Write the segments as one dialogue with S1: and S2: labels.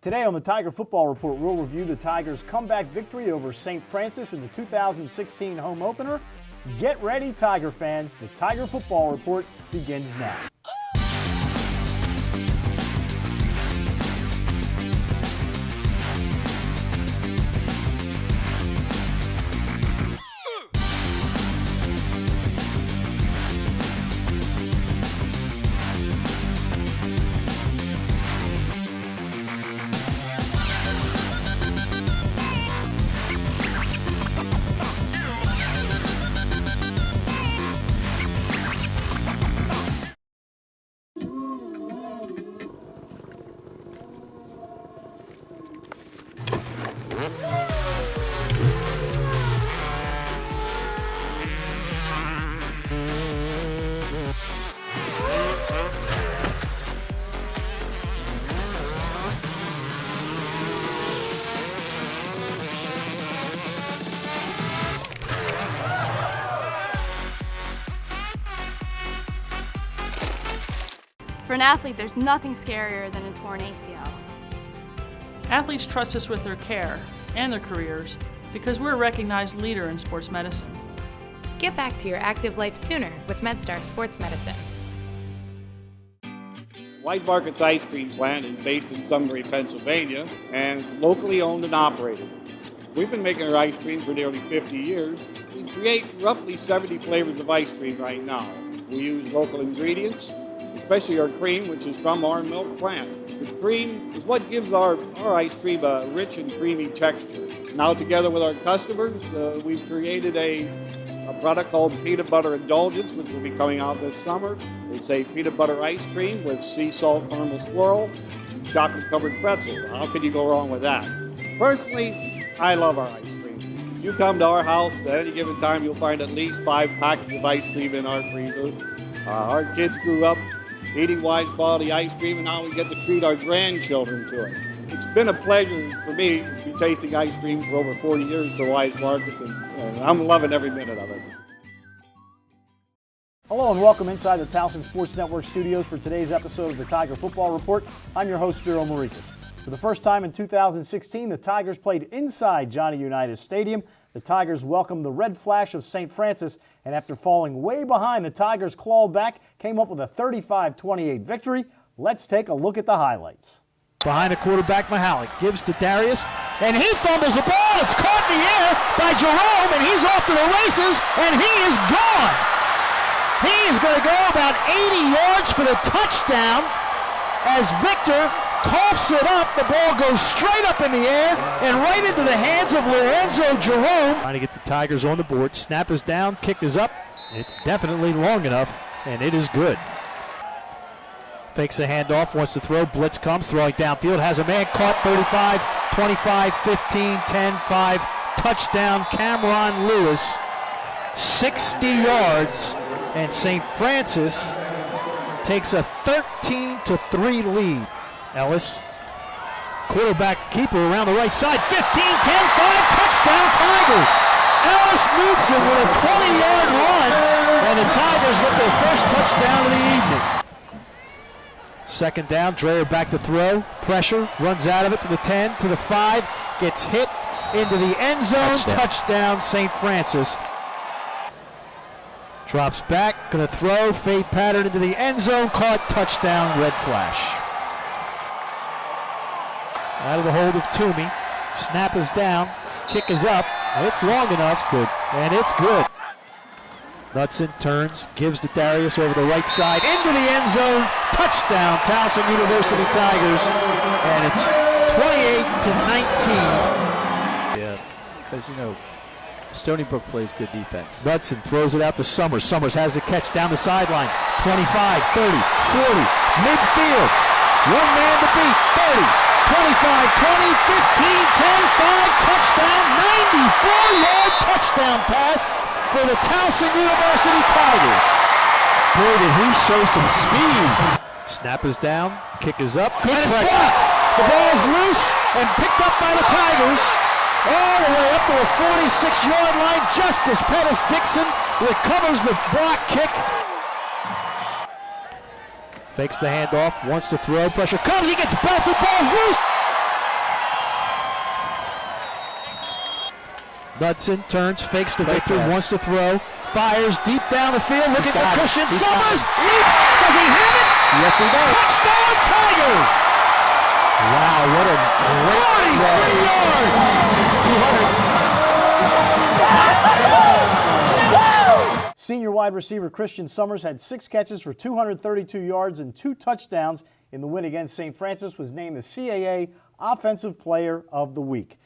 S1: Today on the Tiger Football Report, we'll review the Tigers' comeback victory over St. Francis in the 2016 home opener. Get ready, Tiger fans. The Tiger Football Report begins now.
S2: For an athlete, there's nothing scarier than a torn ACL.
S3: Athletes trust us with their care and their careers because we're a recognized leader in sports medicine.
S4: Get back to your active life sooner with MedStar Sports Medicine.
S5: Wise Market's ice cream plant is based in Sunbury, Pennsylvania, and locally owned and operated. We've been making our ice cream for nearly 50 years. We create roughly 70 flavors of ice cream right now. We use local ingredients, especially our cream, which is from our milk plant. The cream is what gives our ice cream a rich and creamy texture. Now, together with our customers, we've created a product called Peanut Butter Indulgence, which will be coming out this summer. It's a peanut butter ice cream with sea salt caramel swirl and chocolate-covered pretzel. How could you go wrong with that? Personally, I love our ice cream. If you come to our house at any given time, you'll find at least 5 packets of ice cream in our freezer. Our kids grew up eating Wise quality ice cream, and now we get to treat our grandchildren to it. It's been a pleasure for me to be tasting ice cream for over 40 years for Wise Markets, and I'm loving every minute of it.
S1: Hello and welcome inside the Towson Sports Network studios for today's episode of the Tiger Football Report. I'm your host, Spiro Morekas. For the first time in 2016, the Tigers played inside Johnny Unitas Stadium. The Tigers welcomed the Red Flash of St. Francis, and after falling way behind, the Tigers clawed back, came up with a 35-28 victory. Let's take a look at the highlights.
S6: Behind the quarterback, Mahalik gives to Darius, and he fumbles the ball. It's caught in the air by Jerome, and he's off to the races, and he is gone. He is going to go about 80 yards for the touchdown as Victor coughs it up. The ball goes straight up in the air and right into the hands of Lorenzo Jerome. Trying to get the Tigers on the board. Snap is down, kick is up. It's definitely long enough, and it is good. Fakes a handoff, wants to throw. Blitz comes, throwing downfield. Has a man caught. 35, 25, 15, 10, 5. Touchdown, Cameron Lewis. 60 yards, and St. Francis takes a 13-3 lead. Ellis, quarterback keeper around the right side, 15, 10, 5, touchdown Tigers. Ellis moots it with a 20-yard run, and the Tigers get their first touchdown of the evening. Second down, Dreyer back to throw, pressure, runs out of it to the 10, to the 5, gets hit into the end zone, touchdown St. Francis. Drops back, gonna throw, fade pattern into the end zone, caught, touchdown, Red Flash. Out of the hold of Toomey. Snap is down. Kick is up. It's long enough. Good. And it's good. Knutson turns. Gives to Darius over the right side. Into the end zone. Touchdown. Towson University Tigers. And it's 28-19.
S7: Yeah, because, Stony Brook plays good defense.
S6: Knutson throws it out to Summers. Summers has the catch down the sideline. 25, 30, 40. Midfield. One man to beat. 30. 25, 20, 15, 10, 5, touchdown, 94-yard touchdown pass for the Towson University Tigers. Boy, did he show some speed. Snap is down, kick is up, good and it's blocked. The ball is loose and picked up by the Tigers. All the way up to the 46-yard line. Justice Pettis-Dixon recovers the block kick. Fakes the handoff, wants to throw, pressure comes, he gets belted, ball's loose. Knudsen turns, fakes to Victor, wants to throw, fires deep down the field, looking for Christian Summers, leaps, does he have it?
S7: Yes, he does.
S6: Touchdown Tigers!
S7: Wow, what a great
S6: 43 yards! 200.
S1: Senior wide receiver Christian Summers had 6 catches for 232 yards and 2 touchdowns in the win against St. Francis, was named the CAA Offensive Player of the Week.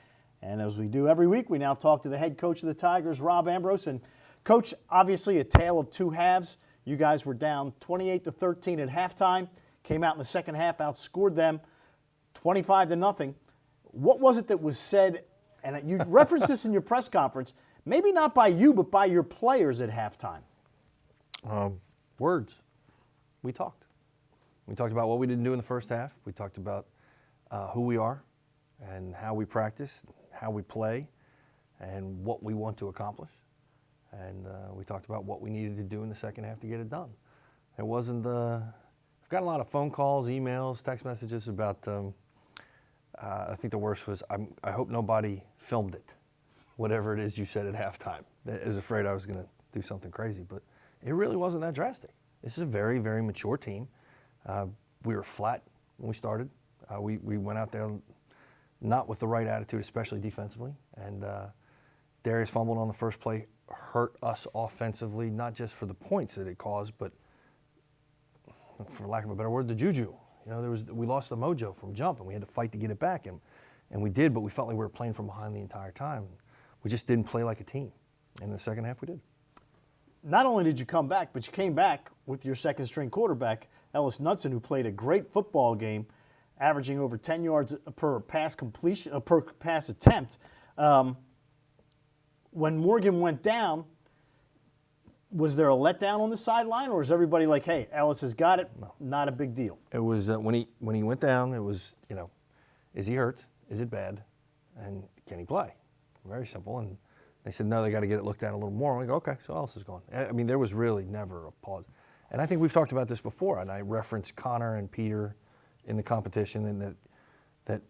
S1: And as we do every week, we now talk to the head coach of the Tigers, Rob Ambrose. And Coach, obviously a tale of two halves. You guys were down 28-13 at halftime, came out in the second half, outscored them 25-0. What was it that was said, and you referenced this in your press conference, maybe not by you, but by your players at halftime?
S8: Words. We talked. We talked about what we didn't do in the first half. We talked about who we are and how we practice, how we play, and what we want to accomplish. And we talked about what we needed to do in the second half to get it done. It wasn't I've got a lot of phone calls, emails, text messages about, I think the worst was, I hope nobody filmed it, whatever it is you said at halftime. I was afraid I was going to do something crazy, but it really wasn't that drastic. This is a very, very mature team. We were flat when we started. We went out there not with the right attitude, especially defensively. And Darius fumbled on the first play, hurt us offensively, not just for the points that it caused, but for lack of a better word, the juju. You know, we lost the mojo from jump, and we had to fight to get it back, and we did, but we felt like we were playing from behind the entire time. We just didn't play like a team. In the second half, we did.
S1: Not only did you come back, but you came back with your second-string quarterback, Ellis Knudsen, who played a great football game, averaging over 10 yards per pass completion, per pass attempt. When Morgan went down, was there a letdown on the sideline, or is everybody like, hey, Ellis has got it, not a big deal?
S8: It was when he went down, it was, you know, is he hurt? Is it bad? And can he play? Very simple. And they said, no, they got to get it looked at a little more. And we go, okay, so Ellis is gone. I mean, there was really never a pause. And I think we've talked about this before, and I referenced Connor and Peter in the competition, and that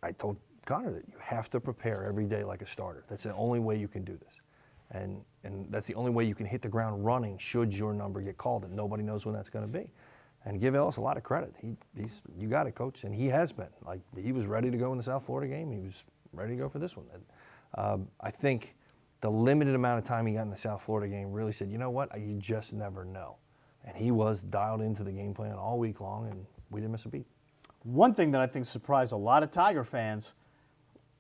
S8: I told Connor that you have to prepare every day like a starter. That's the only way you can do this. And that's the only way you can hit the ground running should your number get called, and nobody knows when that's going to be. And give Ellis a lot of credit. He's you got it, Coach, and he has been. Like, he was ready to go in the South Florida game. He was ready to go for this one. And, I think the limited amount of time he got in the South Florida game really said, you know what, you just never know. And he was dialed into the game plan all week long, and we didn't miss a beat.
S1: One thing that I think surprised a lot of Tiger fans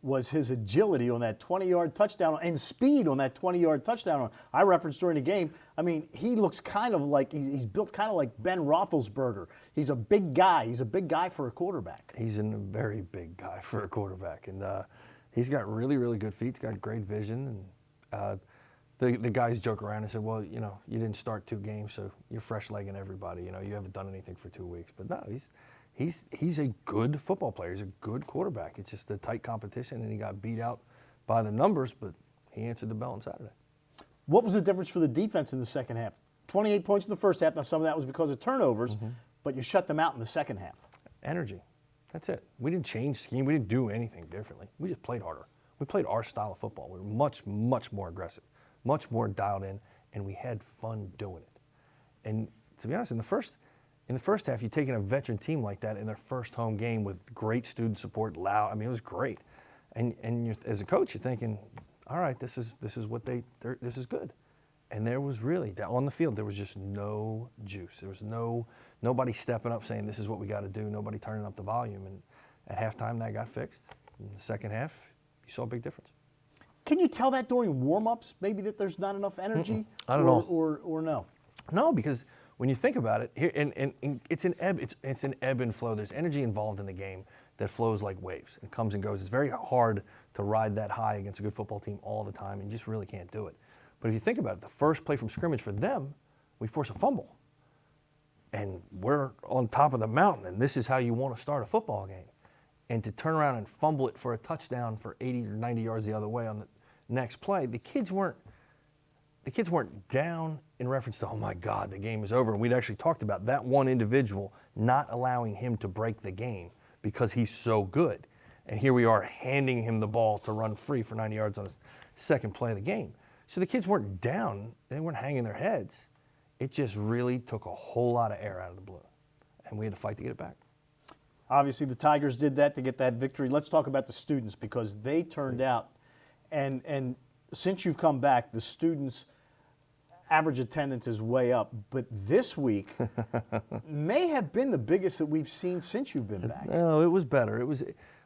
S1: was his agility on that 20-yard touchdown and speed on that 20-yard touchdown. I referenced during the game, I mean, he looks kind of like, he's built kind of like Ben Roethlisberger. He's a big guy. He's a big guy for a quarterback.
S8: He's a very big guy for a quarterback. And he's got really, really good feet. He's got great vision. And the guys joke around and say, well, you know, you didn't start 2 games, so you're fresh-legging everybody. You know, you haven't done anything for 2 weeks. But no, he's a good football player. He's a good quarterback. It's just a tight competition, and he got beat out by the numbers, but he answered the bell on Saturday.
S1: What was the difference for the defense in the second half? 28 points in the first half. Now, some of that was because of turnovers, but you shut them out in the second half.
S8: Energy. That's it. We didn't change scheme. We didn't do anything differently. We just played harder. We played our style of football. We were much, much more aggressive, much more dialed in, and we had fun doing it. And to be honest, in the first half, you're taking a veteran team like that in their first home game with great student support, loud. I mean, it was great. And you're, as a coach, you're thinking, all right, this is good. And there was really, on the field, there was just no juice. There was nobody stepping up saying, this is what we got to do, nobody turning up the volume. And at halftime, that got fixed. In the second half, you saw a big difference.
S1: Can you tell that during warm-ups, maybe that there's not enough energy?
S8: Not at all.
S1: Or no?
S8: No, because when you think about it, here and it's an ebb and flow. There's energy involved in the game that flows like waves. It comes and goes. It's very hard to ride that high against a good football team all the time, and you just really can't do it. But if you think about it, the first play from scrimmage for them, we force a fumble. And we're on top of the mountain, and this is how you want to start a football game. And to turn around and fumble it for a touchdown for 80 or 90 yards the other way on the next play, the kids weren't down in reference to, oh my God, the game is over. And we'd actually talked about that one individual not allowing him to break the game because he's so good. And here we are handing him the ball to run free for 90 yards on his second play of the game. So the kids weren't down. They weren't hanging their heads. It just really took a whole lot of air out of the balloon, and we had to fight to get it back.
S1: Obviously, the Tigers did that to get that victory. Let's talk about the students because they turned out, and since you've come back, the students' average attendance is way up. But this week may have been the biggest that we've seen since you've been back.
S8: No, it was better.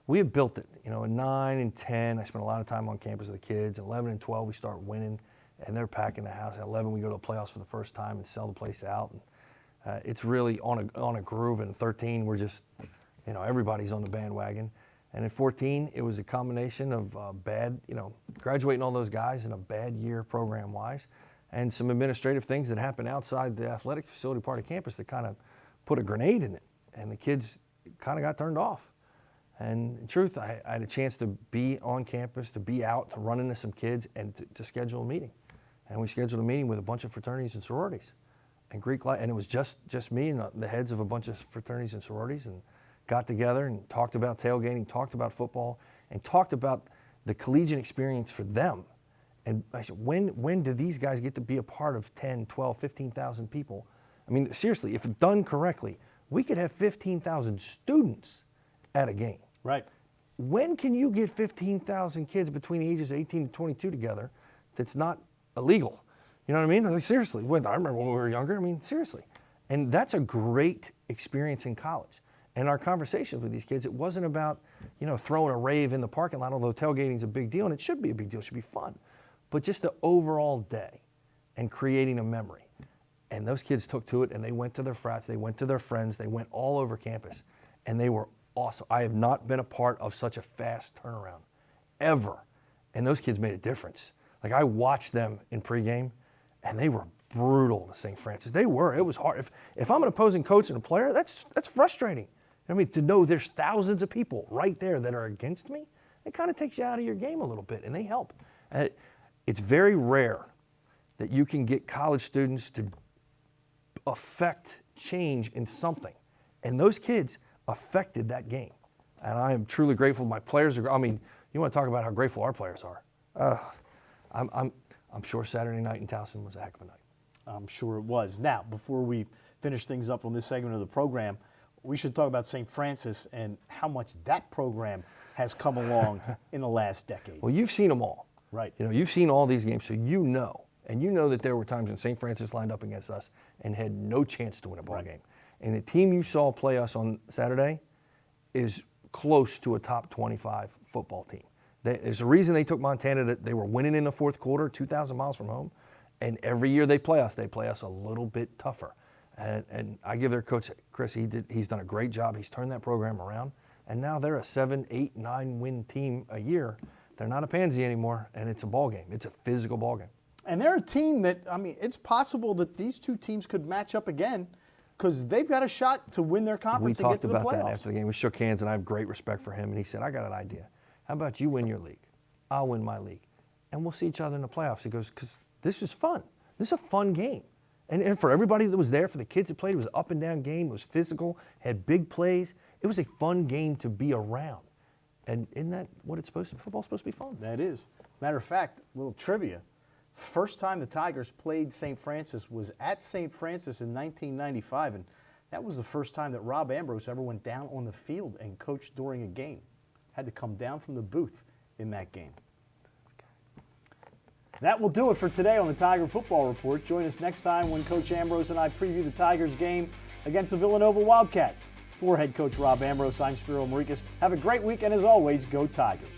S8: We had built it. You know, in 9 and 10, I spent a lot of time on campus with the kids. 11 and 12, we start winning, and they're packing the house. At 11, we go to the playoffs for the first time and sell the place out. And, it's really on a groove. And 13, we're just, you know, everybody's on the bandwagon. And at 14, it was a combination of graduating all those guys in a bad year program-wise, and some administrative things that happened outside the athletic facility part of campus that kind of put a grenade in it. And the kids kind of got turned off. And in truth, I had a chance to be on campus, to be out, to run into some kids, and to schedule a meeting. And we scheduled a meeting with a bunch of fraternities and sororities. And Greek life, and it was just me and the heads of a bunch of fraternities and sororities, and got together and talked about tailgating, talked about football, and talked about the collegiate experience for them. And I said, when do these guys get to be a part of 10, 12, 15,000 people? I mean, seriously, if done correctly, we could have 15,000 students at a game.
S1: Right.
S8: When can you get 15,000 kids between the ages of 18 and 22 together that's not illegal? You know what I mean? Like, seriously, I remember when we were younger. I mean, seriously. And that's a great experience in college. And our conversations with these kids, it wasn't about, you know, throwing a rave in the parking lot, although tailgating's a big deal, and it should be a big deal, it should be fun. But just the overall day and creating a memory. And those kids took to it, and they went to their frats, they went to their friends, they went all over campus, and they were awesome. I have not been a part of such a fast turnaround, ever. And those kids made a difference. Like, I watched them in pregame, and they were brutal to St. Francis. They were. It was hard. If I'm an opposing coach and a player, that's frustrating. I mean, to know there's thousands of people right there that are against me, it kind of takes you out of your game a little bit, and they help. It's very rare that you can get college students to affect change in something. And those kids affected that game. And I am truly grateful. My players are, I mean, you want to talk about how grateful our players are. I'm sure Saturday night in Towson was a heck of a night.
S1: I'm sure it was. Now, before we finish things up on this segment of the program, we should talk about St. Francis and how much that program has come along in the last decade.
S8: Well, you've seen them all.
S1: Right.
S8: You know, you've seen all these games, so you know. And you know that there were times when St. Francis lined up against us and had no chance to win a ball game. And the team you saw play us on Saturday is close to a top 25 football team. There's a reason they took Montana. That they were winning in the fourth quarter, 2,000 miles from home. And every year they play us a little bit tougher. And I give their coach, Chris, he's done a great job. He's turned that program around. And now they're a 7, 8, 9 win team a year. They're not a pansy anymore, and it's a ball game. It's a physical ball game.
S1: And they're a team that, I mean, it's possible that these two teams could match up again because they've got a shot to win their conference and get to the playoffs.
S8: We talked about that after the game. We shook hands, and I have great respect for him. And he said, I got an idea. How about you win your league? I'll win my league. And we'll see each other in the playoffs. He goes, because this is fun. This is a fun game. And for everybody that was there, for the kids that played, it was an up-and-down game. It was physical, had big plays. It was a fun game to be around. And isn't that what it's supposed to be? Football's supposed to be fun.
S1: That is. Matter of fact, a little trivia. First time the Tigers played St. Francis was at St. Francis in 1995, and that was the first time that Rob Ambrose ever went down on the field and coached during a game. Had to come down from the booth in that game. That will do it for today on the Tiger Football Report. Join us next time when Coach Ambrose and I preview the Tigers game against the Villanova Wildcats. For head coach Rob Ambrose, I'm Spiro Morekas. Have a great week, and as always, go Tigers.